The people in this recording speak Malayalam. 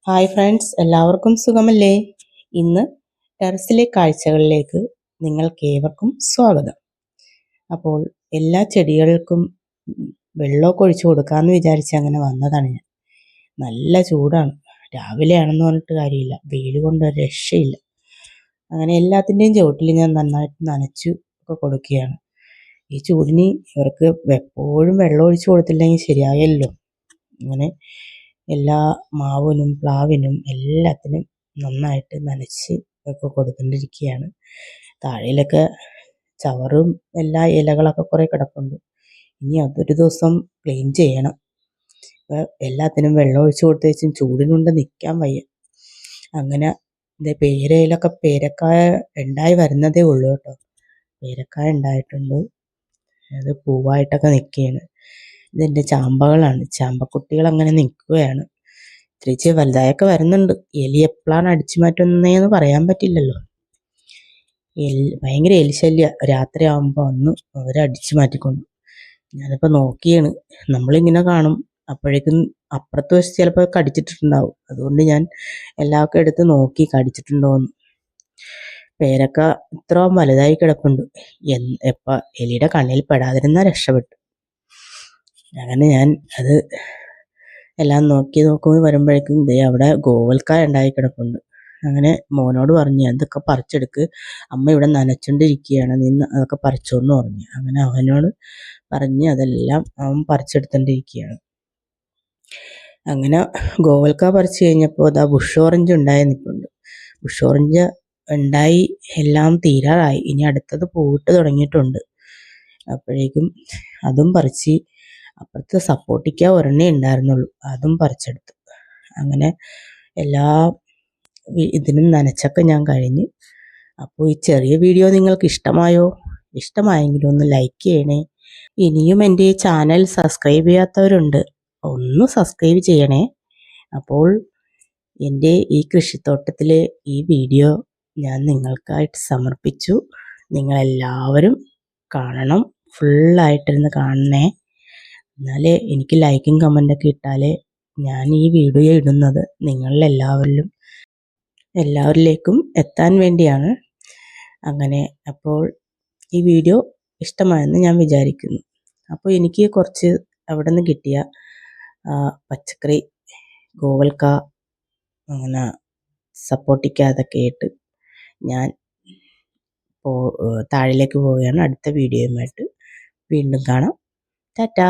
ഹായ് ഫ്രണ്ട്സ്, എല്ലാവർക്കും സുഖമല്ലേ? ഇന്ന് ടെറസിലെ കാഴ്ചകളിലേക്ക് നിങ്ങൾക്കേവർക്കും സ്വാഗതം. അപ്പോൾ എല്ലാ ചെടികൾക്കും വെള്ളമൊക്കെ ഒഴിച്ചു കൊടുക്കാമെന്ന് വിചാരിച്ച് അങ്ങനെ വന്നതാണ് ഞാൻ. നല്ല ചൂടാണ്. രാവിലെയാണെന്ന് പറഞ്ഞിട്ട് കാര്യമില്ല, വെയിൽ കൊണ്ട് ഒരു രക്ഷയില്ല. അങ്ങനെ എല്ലാത്തിൻ്റെയും ചുവട്ടിൽ ഞാൻ നന്നായിട്ട് നനച്ചു ഒക്കെ കൊടുക്കുകയാണ്. ഈ ചൂടിന് ഇവർക്ക് എപ്പോഴും വെള്ളം ഒഴിച്ചു കൊടുത്തില്ലെങ്കിൽ ശരിയായല്ലോ. അങ്ങനെ എല്ലാ മാവിനും പ്ലാവിനും എല്ലാത്തിനും നന്നായിട്ട് നനച്ച് ഒക്കെ കൊടുത്തുകൊണ്ടിരിക്കുകയാണ്. താഴയിലൊക്കെ ചവറും എല്ലാ ഇലകളൊക്കെ കുറേ കിടപ്പുണ്ട്. ഇനി അതൊരു ദിവസം ക്ലീൻ ചെയ്യണം. എല്ലാത്തിനും വെള്ളം ഒഴിച്ച് കൊടുത്ത് വെച്ചും ചൂടിനുകൊണ്ട് നിൽക്കാൻ വയ്യ. അങ്ങനെ പേരയിലൊക്കെ പേരക്കായ ഉണ്ടായി വരുന്നതേ ഉള്ളൂ കേട്ടോ. പേരക്കായ ഉണ്ടായിട്ടുണ്ട്, അത് പൂവായിട്ടൊക്കെ നിൽക്കുകയാണ്. ഇതെൻ്റെ ചാമ്പകളാണ്. ചാമ്പക്കുട്ടികൾ അങ്ങനെ നിൽക്കുകയാണ്. ഇത്തിരിച്ച് വലുതായൊക്കെ വരുന്നുണ്ട്. എലി എപ്പോഴാണ് അടിച്ചു മാറ്റുന്നതെന്ന് പറയാൻ പറ്റില്ലല്ലോ. ഭയങ്കര എലിശല്യ. രാത്രി ആകുമ്പോൾ വന്ന് അവരടിച്ചു മാറ്റിക്കൊണ്ട്. ഞാനിപ്പോൾ നോക്കിയാണ്. നമ്മളിങ്ങനെ കാണും, അപ്പോഴേക്കും അപ്പുറത്ത് വെച്ച് ചിലപ്പോൾ കടിച്ചിട്ടുണ്ടാവും. അതുകൊണ്ട് ഞാൻ എല്ലാവർക്കും എടുത്ത് നോക്കി കടിച്ചിട്ടുണ്ടോയെന്ന്. പേരക്ക ഇത്ര വലുതായി കിടപ്പുണ്ട്. എപ്പോൾ എലിയുടെ കണ്ണിൽ പെടാതിരുന്നാൽ രക്ഷപ്പെട്ടു. അങ്ങനെ ഞാൻ അത് എല്ലാം നോക്കുമ്പോൾ വരുമ്പോഴേക്കും അവിടെ ഗോവൽക്കായ ഉണ്ടായി കിടപ്പുണ്ട്. അങ്ങനെ മോനോട് പറഞ്ഞു, അതൊക്കെ പറിച്ചെടുക്ക്, അമ്മ ഇവിടെ നനച്ചുകൊണ്ടിരിക്കുകയാണ്, നീ അതൊക്കെ പറിച്ചോന്ന് പറഞ്ഞു. അങ്ങനെ അവനോട് പറഞ്ഞ് അതെല്ലാം അവൻ പറിച്ചെടുത്തോണ്ടിരിക്കുകയാണ്. അങ്ങനെ ഗോവൽക്ക പറിച്ചു കഴിഞ്ഞപ്പോൾ അതാ ബുഷ് ഓറഞ്ച് ഉണ്ടായി നിൽപ്പുണ്ട്. ബുഷ് ഓറഞ്ച് ഉണ്ടായി എല്ലാം തീരാറായി. ഇനി അടുത്തത് പൂവിട്ട് തുടങ്ങിയിട്ടുണ്ട്. അപ്പോഴേക്കും അതും പറിച്ച്, അപ്പുറത്ത് സപ്പോർട്ടിക്ക ഒരെണ്ണേ ഉണ്ടായിരുന്നുള്ളൂ, അതും പറിച്ചെടുത്തു. അങ്ങനെ എല്ലാ ഇതിനും നനച്ചൊക്കെ ഞാൻ കഴിഞ്ഞ്. അപ്പോൾ ഈ ചെറിയ വീഡിയോ നിങ്ങൾക്ക് ഇഷ്ടമായോ? ഇഷ്ടമായെങ്കിൽ ഒന്ന് ലൈക്ക് ചെയ്യണേ. ഇനിയും എൻ്റെ ഈ ചാനൽ സബ്സ്ക്രൈബ് ചെയ്യാത്തവരുണ്ട്, ഒന്ന് സബ്സ്ക്രൈബ് ചെയ്യണേ. അപ്പോൾ എൻ്റെ ഈ കൃഷിത്തോട്ടത്തിലെ ഈ വീഡിയോ ഞാൻ നിങ്ങൾക്കായിട്ട് സമർപ്പിച്ചു. നിങ്ങളെല്ലാവരും കാണണം, ഫുള്ളായിട്ടിരുന്ന് കാണണേ. എന്നാലേ എനിക്ക് ലൈക്കും കമൻറ്റൊക്കെ ഇട്ടാലേ ഞാൻ ഈ വീഡിയോ ഇടുന്നത് എല്ലാവരിലേക്കും എത്താൻ വേണ്ടിയാണ്. അങ്ങനെ അപ്പോൾ ഈ വീഡിയോ ഇഷ്ടമായെന്ന് ഞാൻ വിചാരിക്കുന്നു. അപ്പോൾ എനിക്ക് കുറച്ച് അവിടെ നിന്ന് കിട്ടിയ പച്ചക്കറി, ഗോവൽക്ക, അങ്ങനെ സപ്പോർട്ടിക്ക, അതൊക്കെ ആയിട്ട് ഞാൻ താഴേക്ക് പോവുകയാണ്. അടുത്ത വീഡിയോയുമായിട്ട് വീണ്ടും കാണാം. ടാറ്റാ.